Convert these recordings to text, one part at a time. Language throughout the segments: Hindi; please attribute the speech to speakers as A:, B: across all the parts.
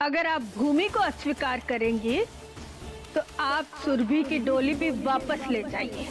A: अगर आप भूमि को अस्वीकार करेंगे तो आप सुरभि की डोली भी वापस ले जाइए।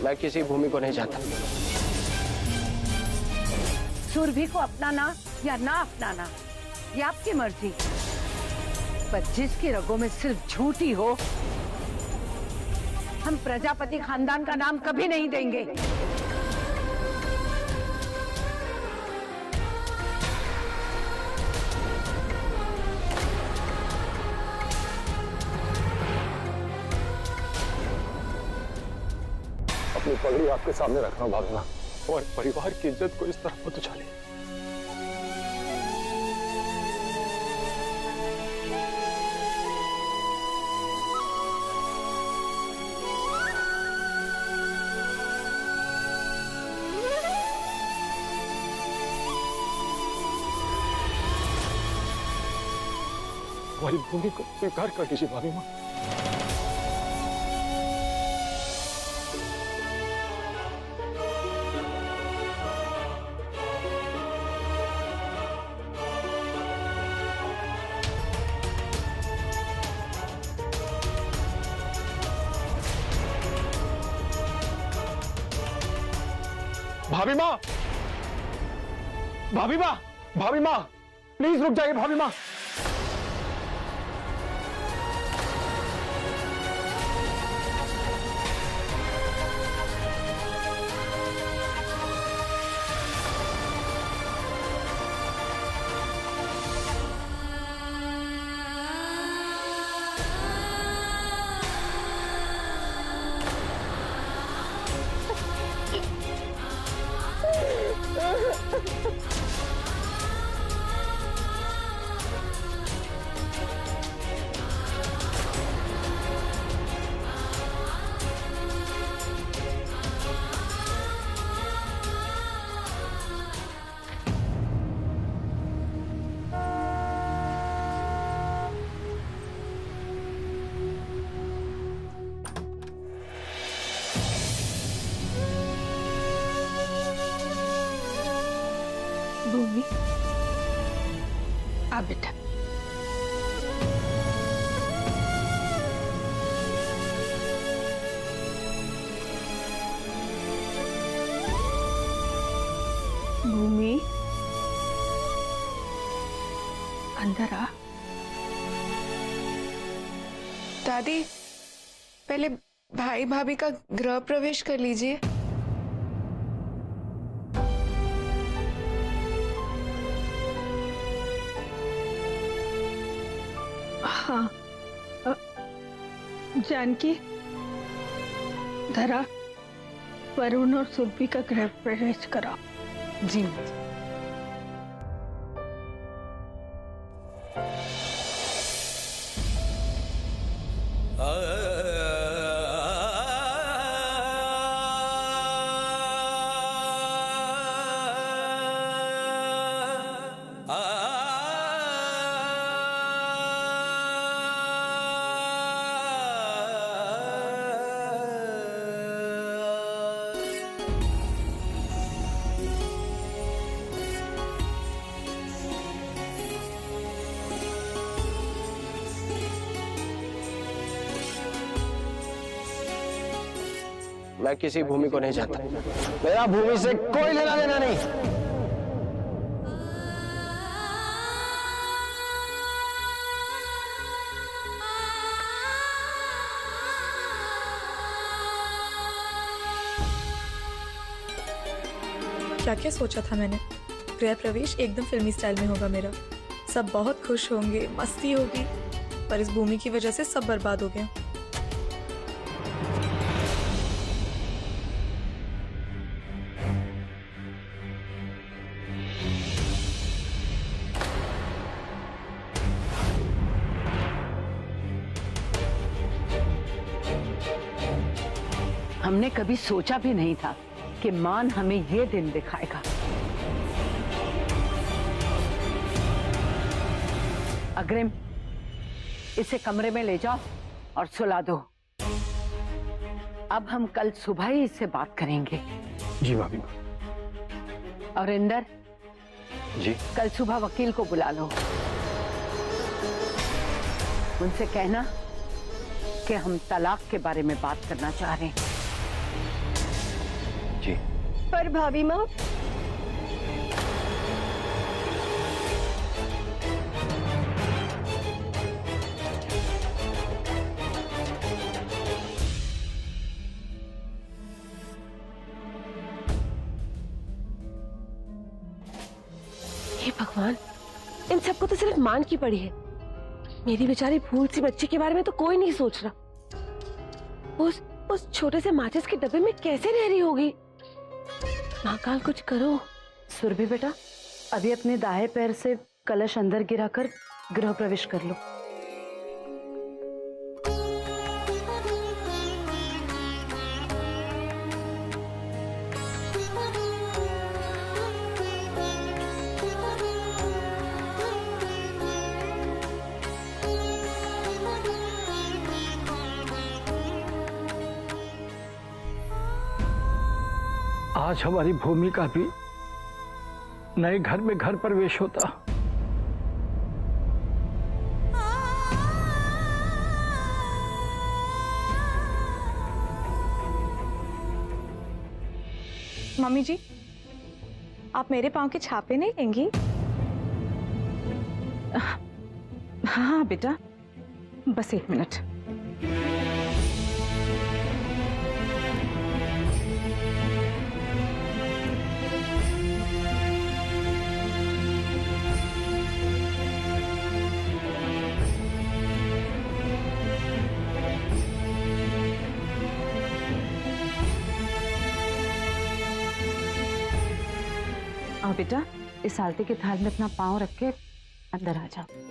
B: मैं किसी भूमि को नहीं चाहता।
C: सुरभि को अपनाना या ना अपनाना ये आपकी मर्जी, पर जिसकी रगों में सिर्फ झूठ ही हो, हम प्रजापति खानदान का नाम कभी नहीं देंगे।
B: अपनी पगड़ी आपके सामने रख रहा हूं भाभी मां, और परिवार की इज्जत को इस तरह मत उछालिए। हमारी भूमि को स्वीकार कर दीजिए भाभी मां। भाभी मां, भाभी मां, भाभी मां, प्लीज रुक जाइए भाभी मां।
A: भूमि, आ बेटा। भूमि, अंदर आ।
D: दादी, पहले भाई भाभी का गृह प्रवेश कर लीजिए।
A: हाँ, जानकी, धरा, वरुण और सुरभि का गृह प्रवेश करा।
D: जी।
B: मैं किसी भूमि को नहीं चाहता। मेरा भूमि से कोई लेना देना नहीं।
D: क्या क्या सोचा था मैंने, गृह प्रवेश एकदम फिल्मी स्टाइल में होगा मेरा, सब बहुत खुश होंगे, मस्ती होगी, पर इस भूमि की वजह से सब बर्बाद हो गया।
C: हमने कभी सोचा भी नहीं था कि मान हमें ये दिन दिखाएगा। अग्रिम, इसे कमरे में ले जाओ और सुला दो। अब हम कल सुबह ही इससे बात करेंगे।
B: जी भाभी।
C: और इंदर,
B: जी।
C: कल सुबह वकील को बुला लो। उनसे कहना कि हम तलाक के बारे में बात करना चाह रहे हैं।
B: जी।
A: पर भाभी माँ,
E: हे भगवान, इन सबको तो सिर्फ मान की पड़ी है। मेरी बेचारी भूल सी बच्ची के बारे में तो कोई नहीं सोच रहा। उस छोटे से माचिस के डब्बे में कैसे रह रही होगी? महाकाल कुछ करो।
F: सुरभि बेटा, अभी अपने दाएं पैर से कलश अंदर गिराकर गृह प्रवेश कर लो।
G: आज हमारी भूमि का भी नए घर में घर प्रवेश होता।
D: मम्मी जी, आप मेरे पाँव के छापे नहीं लेंगी?
F: हाँ बेटा, बस 1 मिनट। और बेटा, इस आलती के थाल में अपना पाँव रख के अंदर आ जाओ।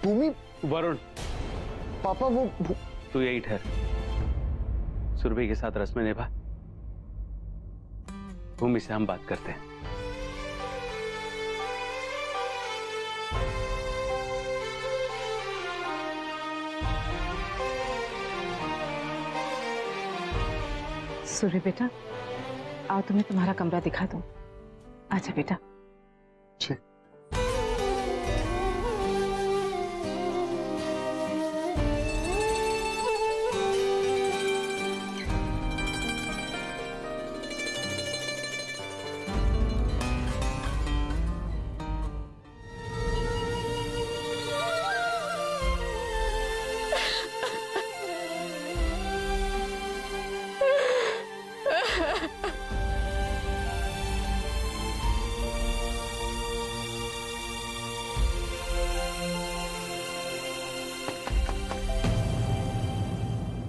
H: भूमि।
I: वरुण,
H: पापा वो
I: तू यही ठहर। सुरभि के साथ रस्में निभा, भूमि से हम बात करते हैं।
F: सूर्य बेटा, आओ तुम्हें तुम्हारा कमरा दिखा दूं। आजा बेटा।
H: जी।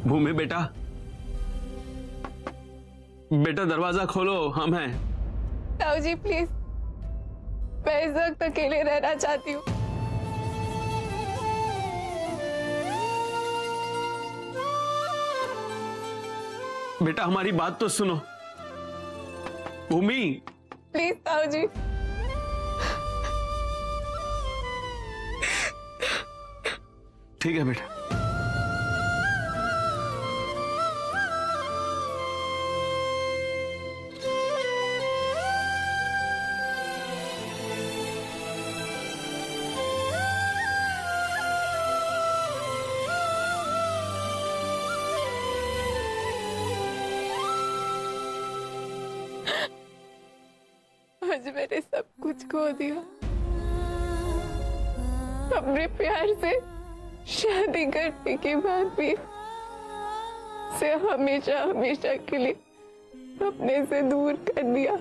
I: भूमि बेटा, बेटा दरवाजा खोलो, हम हैं।
D: ताऊ जी प्लीज, मैं इस वक्त अकेले रहना चाहती हूँ।
I: बेटा हमारी बात तो सुनो। भूमि
D: प्लीज ताऊ जी।
I: ठीक है बेटा।
D: आज मैंने सब कुछ खो दिया।
J: अपने प्यार से शादी करने के बाद भी उसे हमेशा हमेशा के लिए अपने से दूर कर दिया।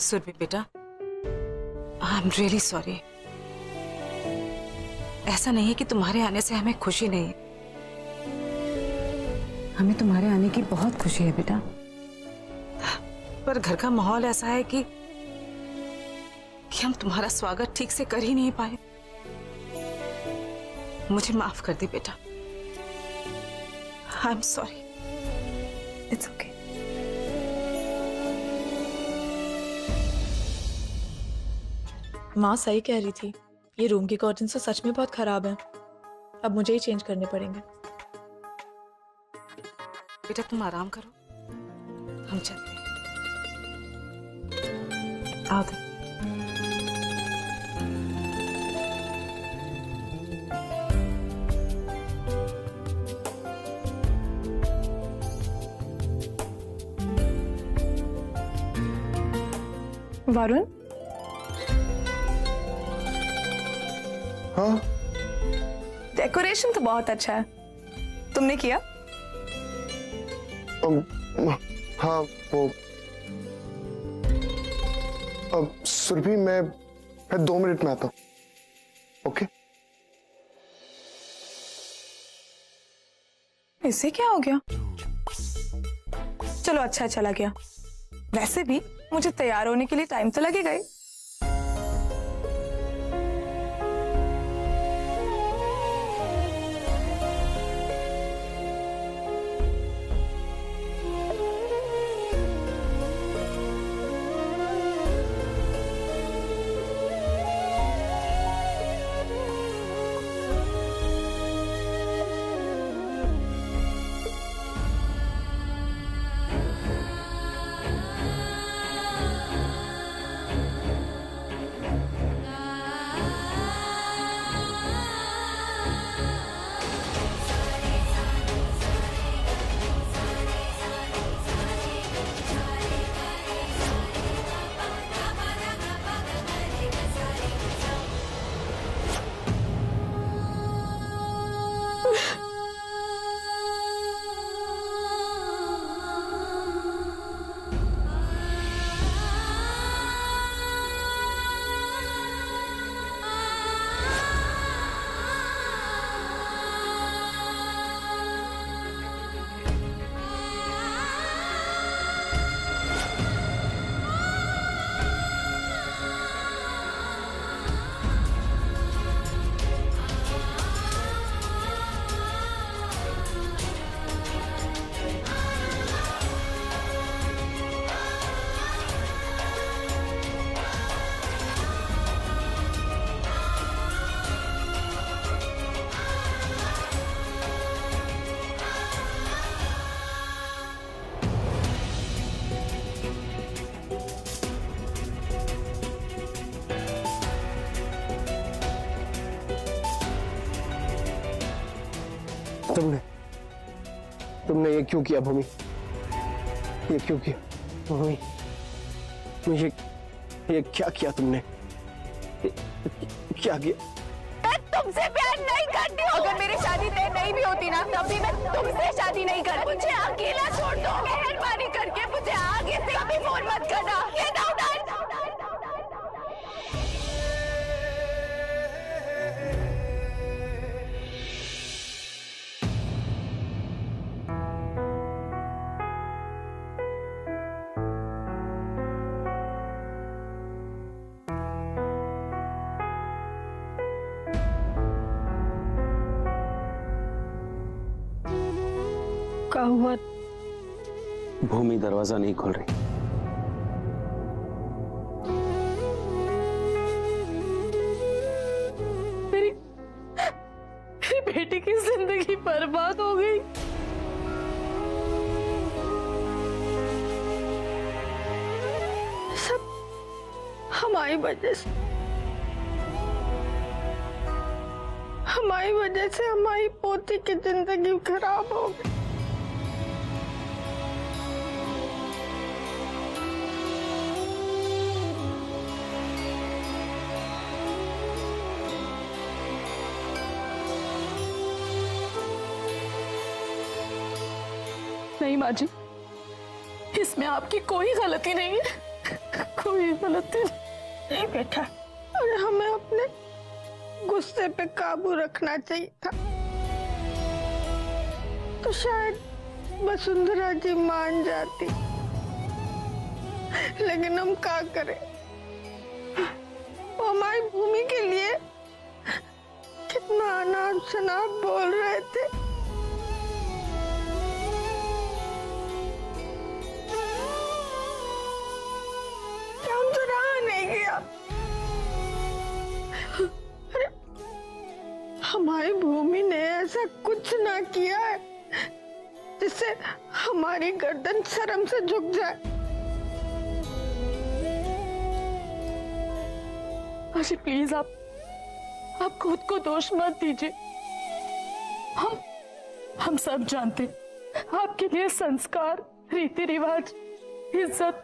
F: सुरभि बेटा, आई एम रियली सॉरी। ऐसा नहीं है कि तुम्हारे आने से हमें खुशी नहीं है, हमें तुम्हारे आने की बहुत खुशी है बेटा, पर घर का माहौल ऐसा है कि हम तुम्हारा स्वागत ठीक से कर ही नहीं पाए। मुझे माफ कर दे बेटा, I am sorry. It's okay.
D: माँ सही कह रही थी, ये रूम की कर्टन्स तो सच में बहुत खराब हैं। अब मुझे ही चेंज करने पड़ेंगे।
F: बेटा तुम आराम करो, हम चलते हैं। आओ दे।
D: वरुण,
H: हाँ
D: डेकोरेशन तो बहुत अच्छा है, तुमने किया?
H: हाँ वो सुरभि मैं 2 मिनट में आता हूँ। ओके।
D: इससे क्या हो गया? चलो अच्छा चला गया। वैसे भी मुझे तैयार होने के लिए टाइम तो लगेगा ही।
B: तुमने ये क्यों किया भूमि? ये क्यों किया भूमि? ये क्या किया तुमने? क्या किया?
J: मैं तुमसे प्यार नहीं करती हूँ। अगर मेरी शादी तय नहीं भी होती ना, तब भी मैं तुमसे शादी नहीं करती। मुझे अकेला छोड़ दो, मेहरबानी करके मुझे आगे से कभी फोन मत करना।
A: का हुआ?
I: भूमि दरवाजा नहीं खोल रही।
D: मेरी बेटी की जिंदगी बर्बाद हो गई।
A: सब हमारी वजह से, हमारी वजह से हमारी पोती की जिंदगी खराब हो गई।
D: नहीं माँ जी, इसमें आपकी कोई गलती नहीं है, कोई गलती
A: नहीं बेटा, और हमें अपने गुस्से पे काबू रखना चाहिए था, तो शायद वसुंधरा जी मान जाती। लेकिन हम क्या करें, वो हमारी भूमि के लिए कितना अनाप शनाप बोल रहे थे। हमसे रहा नहीं गया। अरे हमारी भूमि ने ऐसा कुछ ना किया है जिससे हमारी गर्दन शर्म से झुक जाए।
D: आशी प्लीज आप खुद को दोष मत दीजिए। हम सब जानते आपके लिए संस्कार, रीति रिवाज, इज्जत,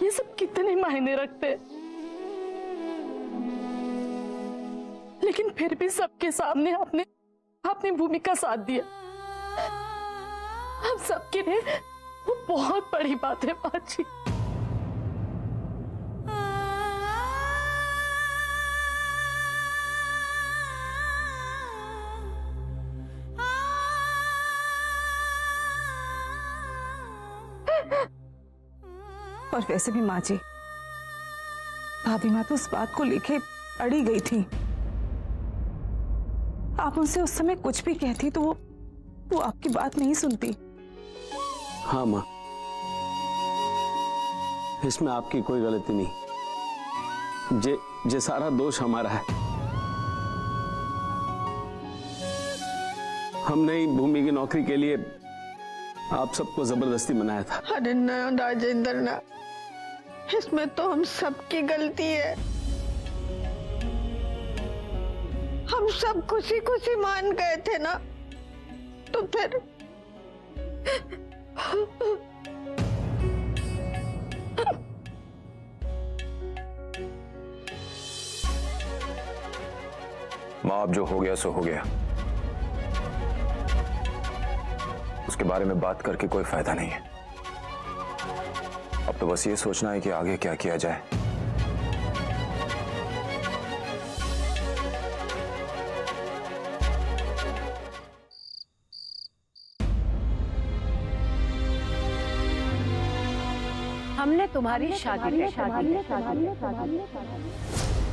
D: ये सब कितने मायने रखते हैं। लेकिन फिर भी सबके सामने आपने भूमि का साथ दिया। हम सबके लिए वो बहुत बड़ी बात है बाजी।
F: और वैसे भी माँ जी, भाभी माँ तो उस बात को लेके अड़ी गई थी। आप उनसे उस समय कुछ भी कहती तो वो आपकी बात नहीं सुनती।
I: हाँ माँ, इसमें आपकी कोई गलती नहीं। जे सारा दोष हमारा है। हमने ही भूमि की नौकरी के लिए आप सबको जबरदस्ती मनाया था।
A: अरे ना राजेंद्र ना, इसमें तो हम सबकी गलती है। हम सब खुशी खुशी मान गए थे ना, तो फिर
K: माँ, अब जो हो गया सो हो गया। उसके बारे में बात करके कोई फायदा नहीं है। अब तो बस ये सोचना है कि आगे क्या किया जाए।
C: हमने तुम्हारी शादी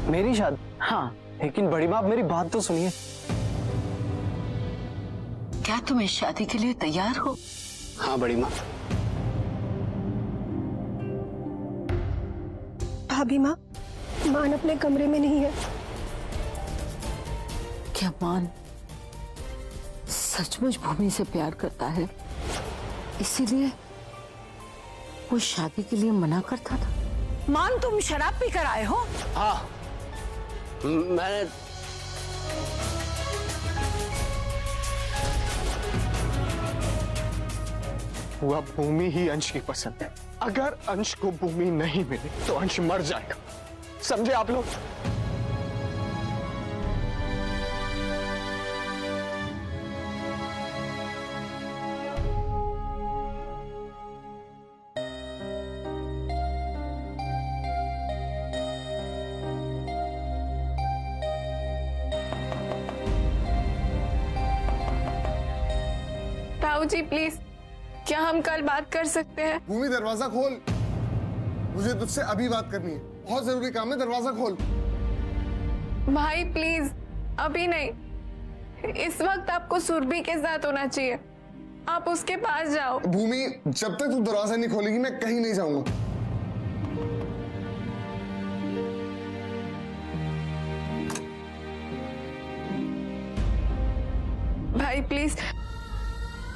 B: मेरी शादी?
C: हाँ,
B: लेकिन बड़ी बाप मेरी बात तो सुनिए।
C: क्या तुम इस शादी के लिए तैयार हो?
B: हाँ बड़ी माँ।
A: भाभी माँ, मान अपने कमरे में नहीं है।
C: क्या मान सचमुच भूमि से प्यार करता है, इसीलिए वो शादी के लिए मना करता था? मान, तुम शराब पी कर आए हो?
B: हाँ, मैंने
H: हुआ भूमि ही अंश की पसंद है। अगर अंश को भूमि नहीं मिली तो अंश मर जाएगा, समझे आप लोग?
J: ताऊ जी प्लीज, क्या हम कल बात कर सकते हैं?
H: भूमि दरवाजा खोल, मुझे तुझसे अभी बात करनी है, बहुत जरूरी काम है, दरवाजा खोल।
J: भाई प्लीज, अभी नहीं, इस वक्त आपको सुरभि के साथ होना चाहिए।
D: आप उसके पास जाओ।
L: भूमि, जब तक तू दरवाजा नहीं खोलेगी मैं कहीं नहीं जाऊंगा।
D: भाई प्लीज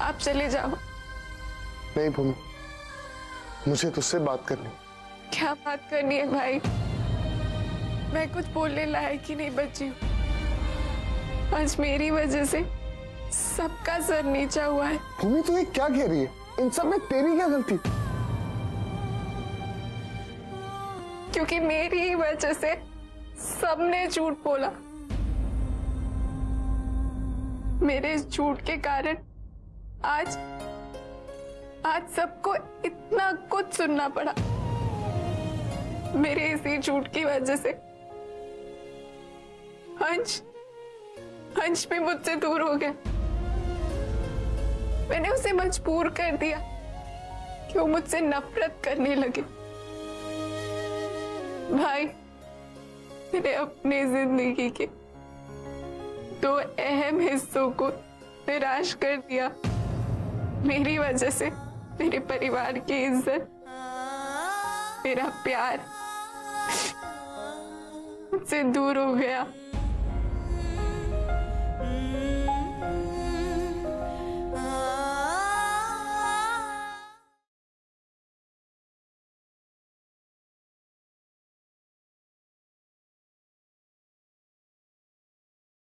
D: आप चले जाओ।
L: नहीं भूमि, मुझे तुझसे बात करनी।
D: क्या बात करनी है भाई? मैं कुछ बोलने लायक ही नहीं बची हूँ। आज मेरी वजह से सबका सर नीचा हुआ है।
L: भूमि तू ये क्या कह रही है? इन सब में तेरी क्या गलती?
D: क्योंकि मेरी ही वजह से सबने झूठ बोला। मेरे इस झूठ के कारण आज सबको इतना कुछ सुनना पड़ा। मेरे इसी झूठ की वजह से अंश भी मुझसे दूर हो गया। मैंने उसे मजबूर कर दिया कि वो मुझसे नफरत करने लगे। भाई, मैंने अपनी जिंदगी के 2 अहम हिस्सों को निराश कर दिया। मेरी वजह से मेरे परिवार की इज्जत, मेरा प्यार मुझसे दूर हो गया।